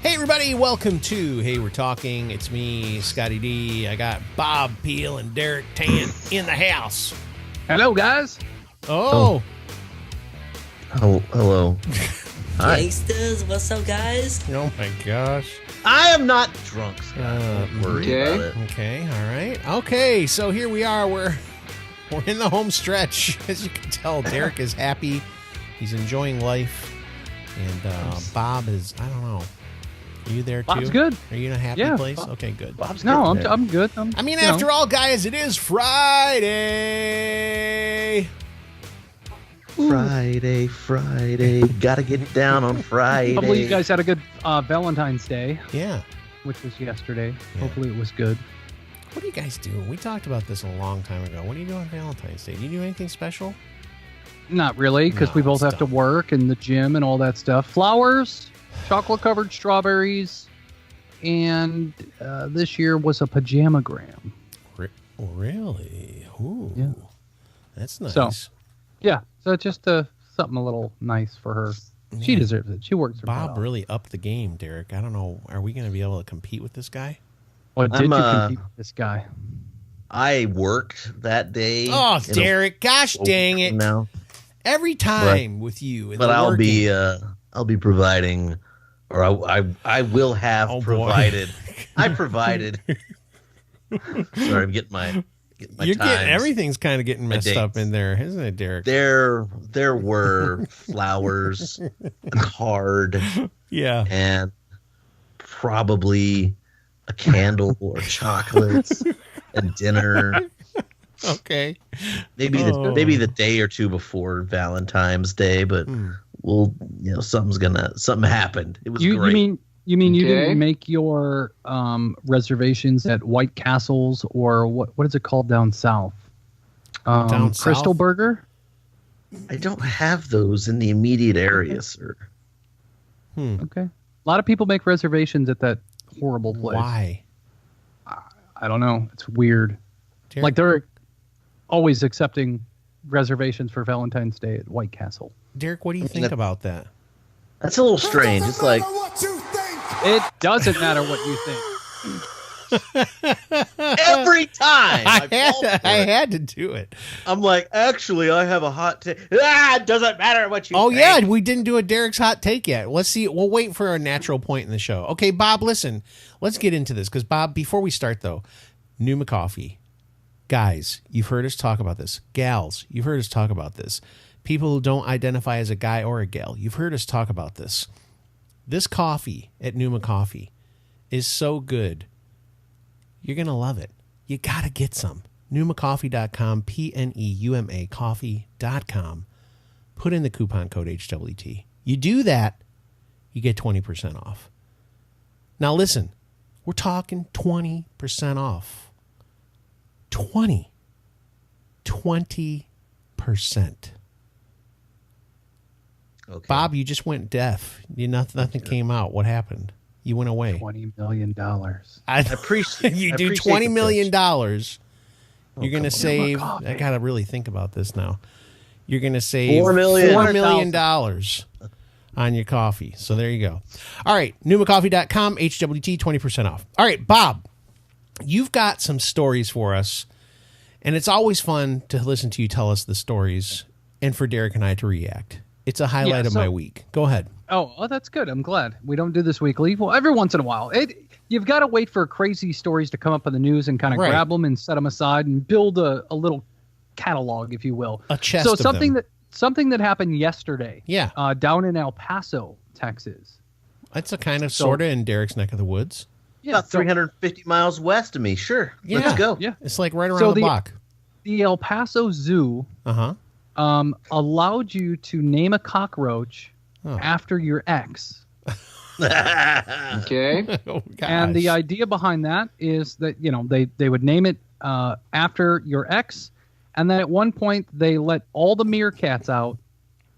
Hey everybody, welcome to Hey We're Talking. It's me, Scotty D. I got Bob Peel and Derek Tan in the house. Hello, guys. Oh, hello. Hi. Gangsters, what's up, guys? Oh my gosh. I am not drunk, Scott. Don't worry about it. Okay, all right. Okay, so here we are. We're in the home stretch. As you can tell, Derek is happy. He's enjoying life. And Bob is, I don't know. Are you there too? Bob's good. Are you in a happy place? Okay, good. Bob's No, good. I'm good. After all, guys, it is Friday. Friday. Gotta get down on Friday. Hopefully you guys had a good Valentine's Day, Yeah. which was yesterday. Yeah. Hopefully it was good. What do you guys do? We talked about this a long time ago. What do you do on Valentine's Day? Do you do anything special? Not really, because No, we both it's have to dumb. work and the gym and all that stuff. Flowers, chocolate-covered strawberries, and this year was a pajamagram. Really? Ooh. Yeah. That's nice. So, Yeah, so just something a little nice for her. She Yeah. deserves it. She works her butt Bob off. really upped the game, Derek. I don't know. Are we going to be able to compete with this guy? Or did you I'm, compete with this guy? I worked that day. Oh, in a- Derek. Gosh dang it. Now, Every time with you. but I'll be providing, or I will have Oh, boy. provided. I provided. Sorry, I'm getting my You're times. getting, everything's kind of getting My messed up dates. in there, isn't it, Derek? There were flowers, a card, Yeah. and probably a candle or chocolates and dinner. Okay. Maybe Oh. maybe the day or two before Valentine's Day, but something happened. It was great. You mean you didn't make your reservations at White Castles or what is it called down south? Down Crystal south? Burger? I don't have those in the immediate area, sir. Okay. A lot of people make reservations at that horrible place. Why? I don't know. It's weird. Derek? Like they're always accepting reservations for Valentine's Day at White Castle. Derek, what do you think about that? That's a little strange. It's like It doesn't matter what you think. every time I fall for had it, to do it. I'm like, actually, I have a hot take. It doesn't matter what you Oh, think. yeah, we didn't do a Derek's hot take yet. Let's see. We'll wait for a natural point in the show. Okay, Bob, listen. Let's get into this because, Bob, before we start, though, Numa Coffee. Guys, you've heard us talk about this. Gals, you've heard us talk about this. People who don't identify as a guy or a gal, you've heard us talk about this. This coffee at Numa Coffee is so good. You're going to love it. You got to get some. NumaCoffee.com, PNEUMA coffee.com. Put in the coupon code HWT. You do that, you get 20% off. Now listen, we're talking 20% off. 20%. Okay. Bob, you just went deaf. Nothing came out. What happened? You went away. $20 million. I appreciate you I do appreciate $20 the million. pitch. You're going to save. I got to really think about this now. You're going to save $4 million. $4 million on your coffee. So there you go. All right. NumaCoffee.com, HWT, 20% off. All right, Bob, you've got some stories for us. And it's always fun to listen to you tell us the stories and for Derek and I to react. It's a highlight of my week. Go ahead. Oh, that's good. I'm glad. We don't do this weekly. Well, every once in a while. You've got to wait for crazy stories to come up in the news and kind of grab them and set them aside and build a little catalog, if you will. A chest So of something them. that happened yesterday. Yeah. Down in El Paso, Texas. That's a kind of sort of in Derek's neck of the woods. Yeah. About 350 miles west of me. Sure. Yeah. Let's go. Yeah. It's like right around So the block. The El Paso Zoo Uh-huh. allowed you to name a cockroach Oh. after your ex. Okay. Oh, And the gosh. idea behind that is that, they would name it after your ex. And then at one point, they let all the meerkats out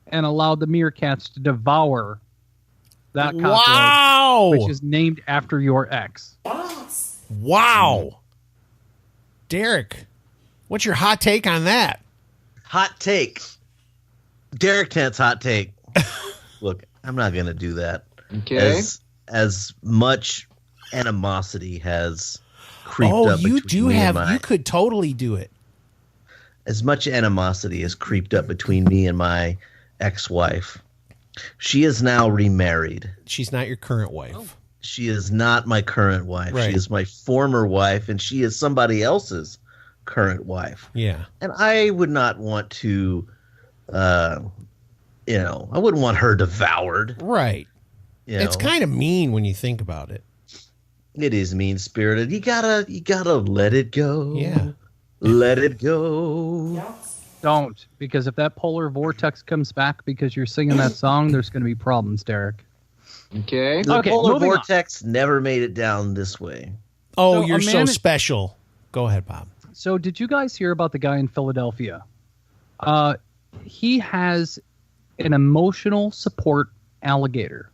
and allowed the meerkats to devour that cockroach, Wow. which is named after your ex. Wow. Derek, what's your hot take on that? Hot take. Derek Tent's hot take. Look, I'm not going to do that. Okay. as much animosity has creeped up you between do me and have. my, You could totally do it. as much animosity has creeped up between me and my ex-wife. She is now remarried. She's not your current wife. She is not my current wife. Right. She is my former wife, and she is somebody else's current wife. Yeah. And I would not want to, I wouldn't want her devoured. Right. You know? It's kind of mean when you think about it. It is mean-spirited. You gotta let it go. Yeah. Let it go. Don't, because if that polar vortex comes back because you're singing that song, there's going to be problems, Derek. Okay. The polar moving on. vortex never made it down this way. Oh, So you're a so man- special. Go ahead, Bob. So did you guys hear about the guy in Philadelphia? He has an emotional support alligator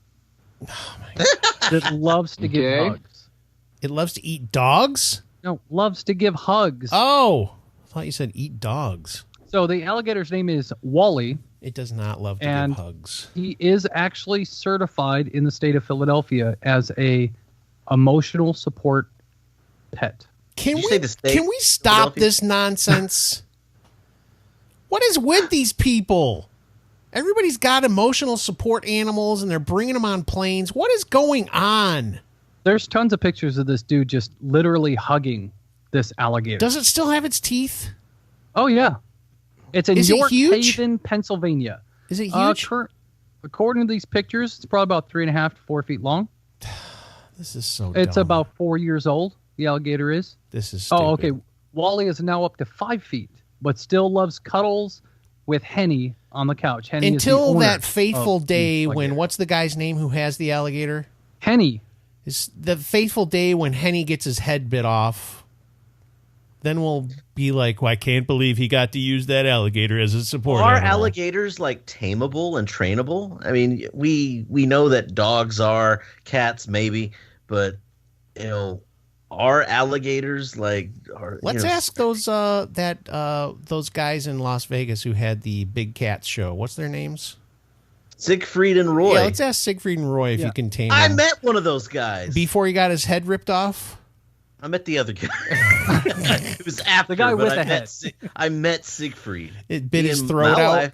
that loves to give Okay. hugs. It loves to eat dogs? No, loves to give hugs. Oh, I thought you said eat dogs. So the alligator's name is Wally. It does not love to And- give hugs. He is actually certified in the state of Philadelphia as a emotional support pet. Can Did you say we the state? can we stop Philadelphia? this nonsense? What is with these people? Everybody's got emotional support animals and they're bringing them on planes. What is going on? There's tons of pictures of this dude just literally hugging this alligator. Does it still have its teeth? Oh, yeah. It's in Is it York huge? Haven, Pennsylvania. Is it huge? According to these pictures, it's probably about 3.5 to 4 feet long. This is so It's dumb. about 4 years old. The alligator is. This is stupid. Oh, okay. Wally is now up to 5 feet, but still loves cuddles with Henny on the couch. Henny is the Until owner that fateful of the day when, alligator. what's the guy's name who has the alligator? Henny. Is the fateful day when Henny gets his head bit off. Then we'll be like, well, I can't believe he got to use that alligator as a support Are animal. alligators like tameable and trainable? I mean, we know that dogs are, cats maybe, but are alligators like? Let's ask those those guys in Las Vegas who had the Big Cats show. What's their names? Siegfried and Roy. Yeah, let's ask Siegfried and Roy if you can tame I him. met one of those guys. Before he got his head ripped off. I met the other guy. It was after The guy but with I the met head. I met Siegfried. It bit his In throat my out. life,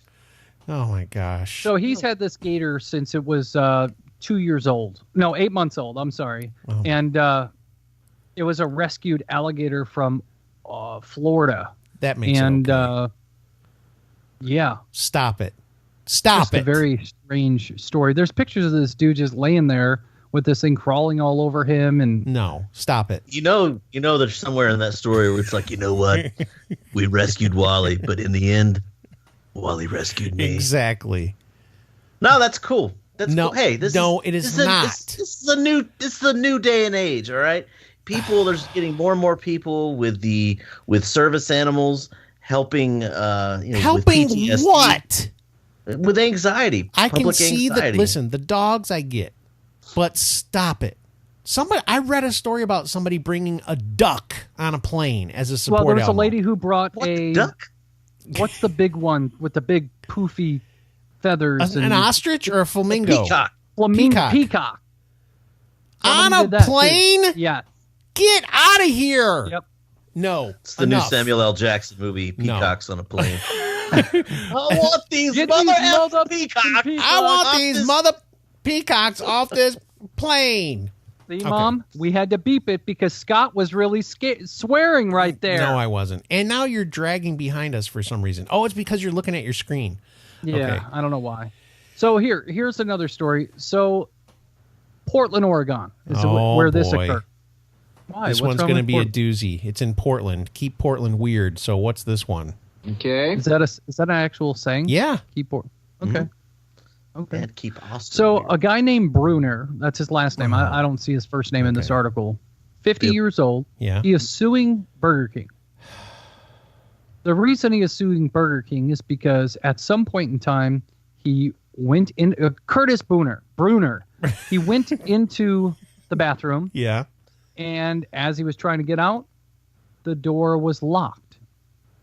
Oh my gosh. So he's had this gator since it was 2 years old. No, 8 months old. I'm sorry. Oh. And it was a rescued alligator from Florida. That makes And it okay. yeah, Stop it. Stop just it. a very strange story. There's pictures of this dude just laying there with this thing crawling all over him, and No, stop it. you know, there's somewhere in that story where it's like, you know what, we rescued Wally, but in the end, Wally rescued me. Exactly. No, that's cool. That's No, cool. Hey, it is not. This is a new day and age. All right, there's getting more and more people with service animals helping. Helping with PTSD, what? With anxiety. I can public see that. anxiety. Listen, the dogs I get, but stop it. I read a story about somebody bringing a duck on a plane as a support well, there was animal. a lady who brought What, a duck? what's the big one with the big poofy feathers? An ostrich or a flamingo Peacock. peacock. Peacock. on Somebody a did that, too. plane. Yeah. Get out of here. Yep. No, It's the enough. new Samuel L. Jackson movie, No. Peacocks on a Plane. I want these Get mother these effing mother- peacocks. I want off these this- mother peacocks off this plane. See, Mom, we had to beep it because Scott was really swearing right there. No, I wasn't. And now you're dragging behind us for some reason. Oh, it's because you're looking at your screen. Yeah, Okay. I don't know why. So here's another story. So Portland, Oregon is Oh, where this boy. occurred. Why? This What's one's wrong going to with be a Portland? doozy. It's in Portland. Keep Portland weird. So what's this one? Okay. Is that an actual saying? Yeah. Keep Portland. Okay. Okay. Man, keep Austin. So weird. a guy named Bruner, that's his last name. I don't see his first name in this Okay. article. 50 Yep. years old. Yeah. He is suing Burger King. The reason he is suing Burger King is because at some point in time, he went in. Curtis Bruner. He went into the bathroom, Yeah. and as he was trying to get out, the door was locked,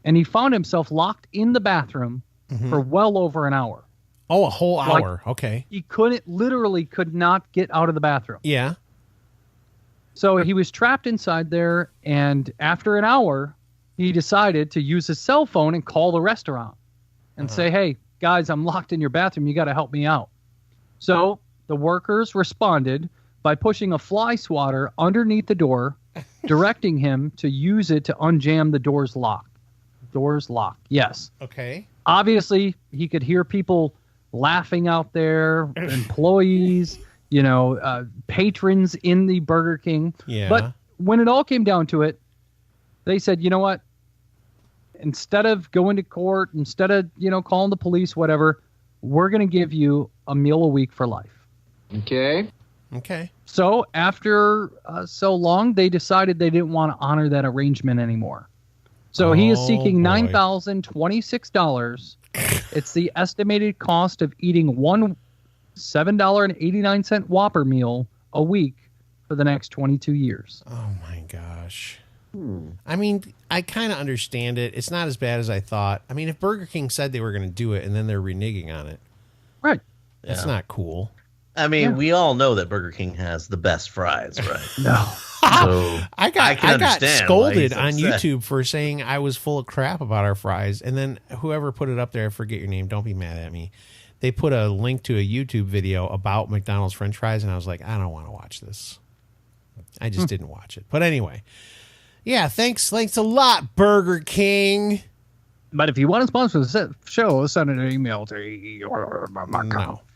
and he found himself locked in the bathroom Mm-hmm. for well over an hour. Oh, a whole Like- hour. Okay. He literally could not get out of the bathroom. Yeah. So he was trapped inside there, and after an hour, he decided to use his cell phone and call the restaurant and say, "Hey, guys, I'm locked in your bathroom. You got to help me out." So the workers responded by pushing a fly swatter underneath the door, directing him to use it to unjam the door's lock. Door's lock. Yes. Okay. Obviously, he could hear people laughing out there, employees, patrons in the Burger King. Yeah. But when it all came down to it, they said, you know what? Instead of going to court, instead of, calling the police, whatever, we're going to give you a meal a week for life. Okay. Okay. So after so long, they decided they didn't want to honor that arrangement anymore. So he is seeking boy. $9,026. It's the estimated cost of eating one $7.89 Whopper meal a week for the next 22 years. Oh my gosh. I mean, I kind of understand it. It's not as bad as I thought. I mean, if Burger King said they were going to do it and then they're reneging on it, Right. that's Yeah. not cool. I mean, Yeah. we all know that Burger King has the best fries, right? No. So I can got understand why scolded he's on upset. YouTube for saying I was full of crap about our fries, and then whoever put it up there, I forget your name. Don't be mad at me. They put a link to a YouTube video about McDonald's French fries, and I was like, I don't want to watch this. I just didn't watch it. But anyway, yeah, thanks a lot, Burger King. But if you want to sponsor the show, send an email to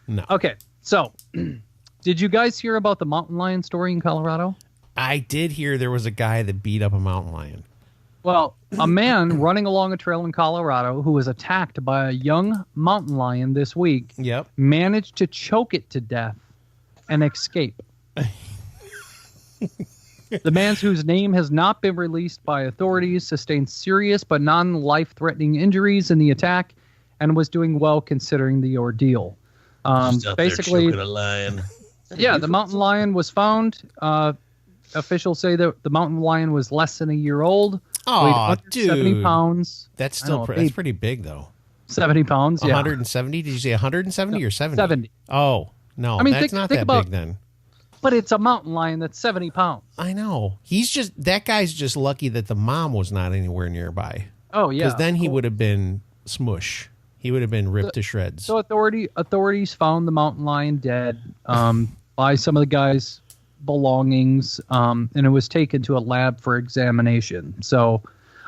No. Okay, so did you guys hear about the mountain lion story in Colorado? I did hear there was a guy that beat up a mountain lion. Well, a man running along a trail in Colorado who was attacked by a young mountain lion this week Yep. managed to choke it to death and escape. The man, whose name has not been released by authorities, sustained serious but non-life-threatening injuries in the attack and was doing well considering the ordeal. Just out there Basically, choking a lion. yeah, the mountain lion was found. Officials say that the mountain lion was less than a year old. Oh, weighed 170 dude. pounds. That's I still know, that's babe. pretty big, though. 70 pounds, yeah. 170? Did you say 170 or 70? 70. Oh, no, I mean, that's think not that about- big then. But it's a mountain lion that's 70 pounds. I know. That guy's just lucky that the mom was not anywhere nearby. Oh, yeah. Because then he would have been smush. He would have been ripped to shreds. So authorities found the mountain lion dead by some of the guy's belongings, and it was taken to a lab for examination. So,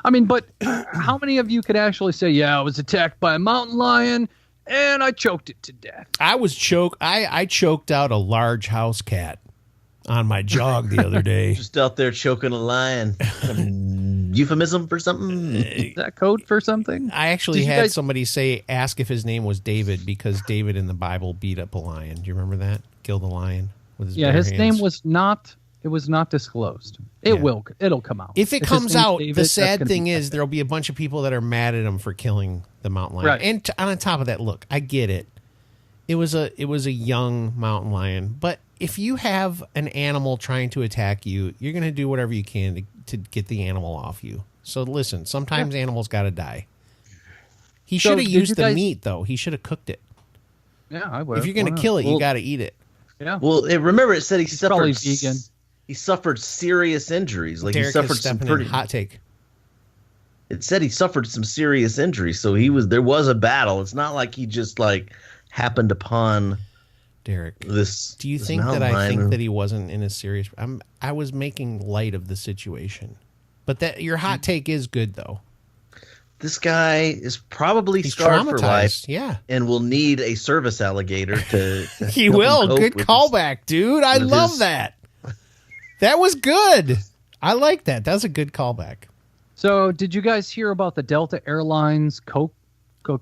I mean, but how many of you could actually say, yeah, I was attacked by a mountain lion and I choked it to death? I choked out a large house cat on my jog the other day. Just out there choking a lion. Euphemism for something? Is that code for something? I actually Did you had guys- somebody ask if his name was David because David in the Bible beat up a lion. Do you remember that? Killed a lion with his Yeah, bare his hands. name was not. It was not disclosed. It'll come out. If it his comes name's out, David, the that's sad gonna thing be is there'll be a bunch of people that are mad at him for killing the mountain lion. Right. And on top of that, look, I get it. It was a young mountain lion, but if you have an animal trying to attack you, you're going to do whatever you can to get the animal off you. So listen, sometimes animals got to die. He So should have did you used the guys- meat though. He should have cooked it. Yeah, I would. If you're going to kill it, you got to eat it. Yeah. Well, remember it said he Probably suffered vegan. He suffered serious injuries. Like Derek he suffered is some stepping pretty. in. Hot take. It said he suffered some serious injuries, so there was a battle. It's not like he just like happened upon Derek, this. do you this think that mountain I lion. think that he wasn't in a serious? I was making light of the situation, but that your hot take is good though. This guy is probably He's scarred for life traumatized. Yeah, and will need a service alligator to he help him will. cope Good with callback, dude. I with love his- that. That was good. I like that. That was a good callback. So, did you guys hear about the Delta Airlines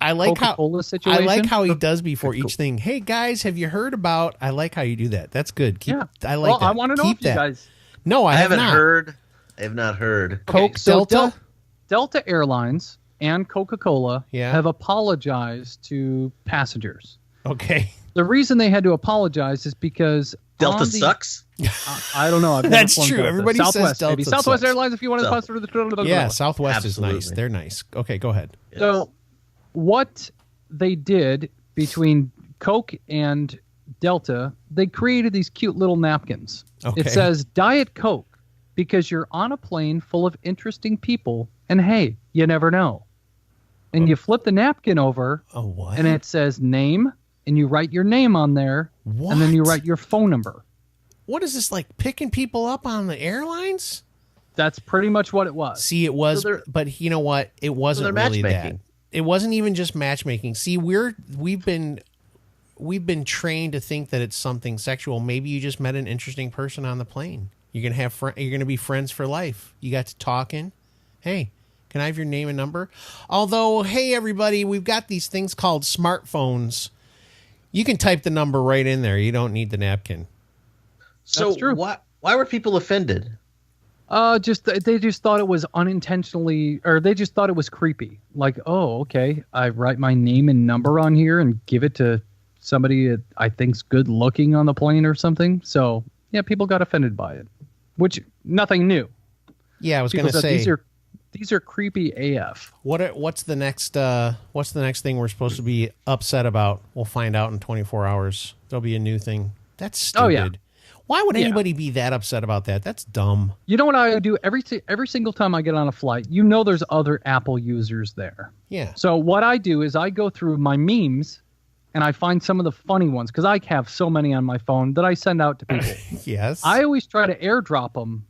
I like how Coca-Cola situation? I like how he does before each thing. Hey guys, have you heard about? I like how you do that. That's good. Keep. Yeah. I like Well, that. I want to know Keep if you that. guys. No, I I have haven't not. heard. I have not heard. Coke so Delta. Delta Airlines and Coca-Cola Yeah. have apologized to passengers. Okay. The reason they had to apologize is because Delta on the- sucks. I don't know. I've never That's flown true. Delta. Everybody says Southwest, Delta maybe. Southwest sucks. Airlines. If you want to South- sponsor the Yeah, Southwest is Absolutely. nice. They're nice. Okay, go ahead. So, what they did between Coke and Delta, they created these cute little napkins. Okay. It says Diet Coke because you're on a plane full of interesting people, and hey, you never know. And you flip the napkin over, what? and it says name, and you write your name on there, and then you write your phone number. What is this, like picking people up on the airlines? That's pretty much what it was. See, it was, but you know what? It wasn't really that. It wasn't even just matchmaking. See, we've been trained to think that it's something sexual. Maybe you just met an interesting person on the plane. You're gonna be friends for life. You got to talking. Hey, can I have your name and number? Although, hey everybody, we've got these things called smartphones. You can type the number right in there. You don't need the napkin. So That's true. Why were people offended? They just thought it was unintentionally, or they just thought it was creepy. Like, oh, okay, I write my name and number on here and give it to somebody that I think's good looking on the plane or something. So yeah, people got offended by it, which nothing new. Yeah, I was going to say these are creepy AF. What's the next thing we're supposed to be upset about? We'll find out in 24 hours. There'll be a new thing. That's stupid. Oh, yeah. Why would anybody be that upset about that? That's dumb. You know what I do every single time I get on a flight? You know there's other Apple users there. Yeah. So what I do is I go through my memes and I find some of the funny ones because I have so many on my phone that I send out to people. Yes. I always try to airdrop them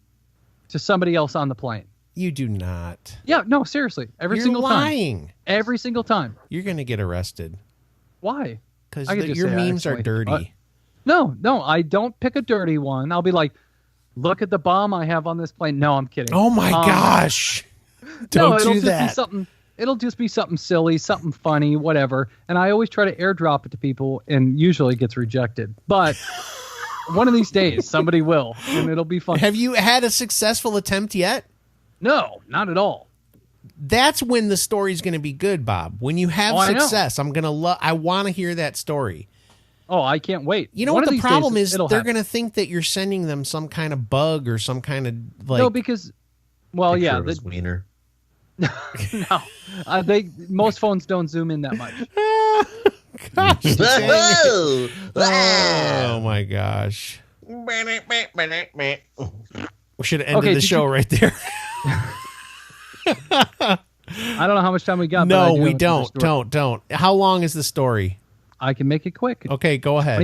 to somebody else on the plane. You do not. Yeah, no, seriously. Every You're single lying. time. Every single time. You're going to get arrested. Why? Because your memes are dirty. No, I don't pick a dirty one. I'll be like, look at the bomb I have on this plane. No, I'm kidding. Oh my gosh. Don't do that. It'll just be something silly, something funny, whatever. And I always try to airdrop it to people, and usually it gets rejected. But one of these days, somebody will, and it'll be fun. Have you had a successful attempt yet? No, not at all. That's when the story's going to be good, Bob. When you have success, I want to hear that story. Oh, I can't wait. You know what the problem is? They're going to think that you're sending them some kind of bug or some kind of like. No, because, well, yeah, the wiener. No, most phones don't zoom in that much. Gosh, Whoa! oh my gosh! We should have ended the show right there. I don't know how much time we got. No, we don't. Don't. How long is the story? I can make it quick. Okay, go ahead.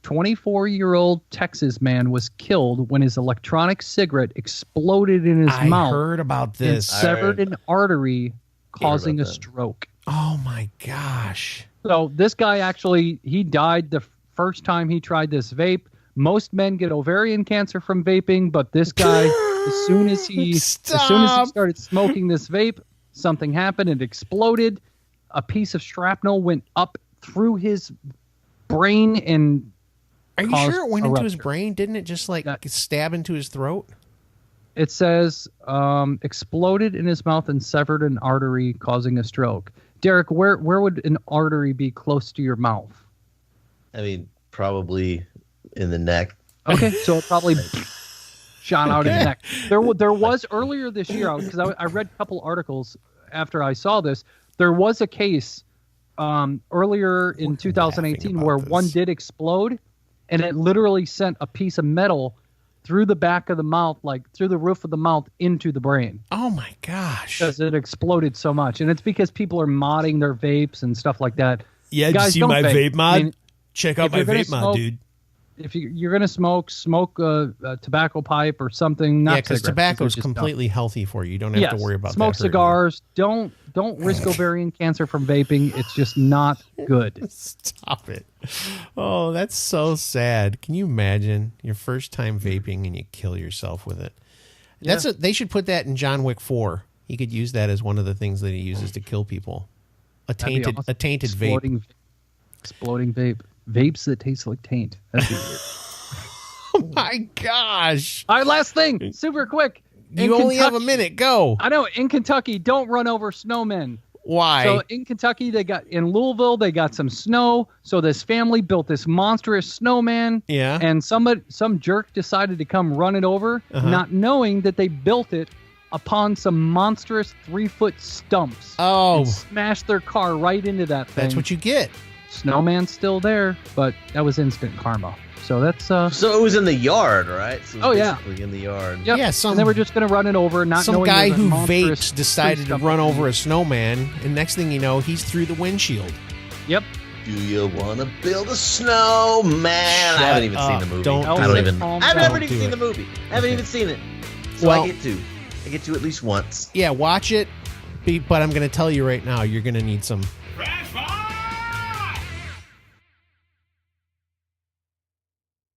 24-year-old Texas man was killed when his electronic cigarette exploded in his mouth. I heard about this. And severed an artery, causing a stroke. Oh my gosh. So this guy he died the first time he tried this vape. Most men get ovarian cancer from vaping, but this guy, as soon as he started smoking this vape, something happened. It exploded. A piece of shrapnel went up through his brain and Are you sure it went into his brain? Didn't it just stab into his throat? It says exploded in his mouth and severed an artery, causing a stroke. Derek, where would an artery be close to your mouth? I mean, probably in the neck. Okay, so it probably shot out of the neck. There was earlier this year, because I read a couple articles after I saw this. There was a case earlier in 2018 where one did explode, and it literally sent a piece of metal through the back of the mouth, like through the roof of the mouth into the brain. Oh my gosh. Because it exploded so much. And it's because people are modding their vapes and stuff like that. Yeah, guys, did you see my vape mod? I mean, check out my vape mod, dude. If you're going to smoke a tobacco pipe or something. Yeah, because tobacco is completely healthy for you. You don't have to worry about smoke that. Cigars. Don't risk ovarian cancer from vaping. It's just not good. Stop it. Oh, that's so sad. Can you imagine your first time vaping and you kill yourself with it? Yeah. They should put that in John Wick 4. He could use that as one of the things that he uses to kill people. A tainted vape. Exploding vape. Vapes that taste like taint. That'd be weird. Oh my gosh. All right, last thing. Super quick. You only have a minute. Go. I know. In Kentucky, don't run over snowmen. Why? So in Kentucky, in Louisville, they got some snow. So this family built this monstrous snowman. Yeah. And some jerk decided to come run it over, not knowing that they built it upon some monstrous 3-foot stumps. Oh. And smashed their car right into that thing. That's what you get. Snowman's still there, but that was instant karma. So that's So it was in the yard, right? So it was Oh, yeah. basically in the yard. Yep. Yeah, and they were just going to run it over, not some knowing guy there's a who monstrous vapes decided tree to stump run underneath. over a snowman, and next thing you know, he's through the windshield. Yep. Do you want to build a snowman? I haven't even Shut seen the up. movie. Don't I do don't it. even. Calm I've down. never Don't even do seen it. the movie. I haven't Okay. even seen it. So Well- I get to at least once. Yeah, watch it, but I'm going to tell you right now, you're going to need some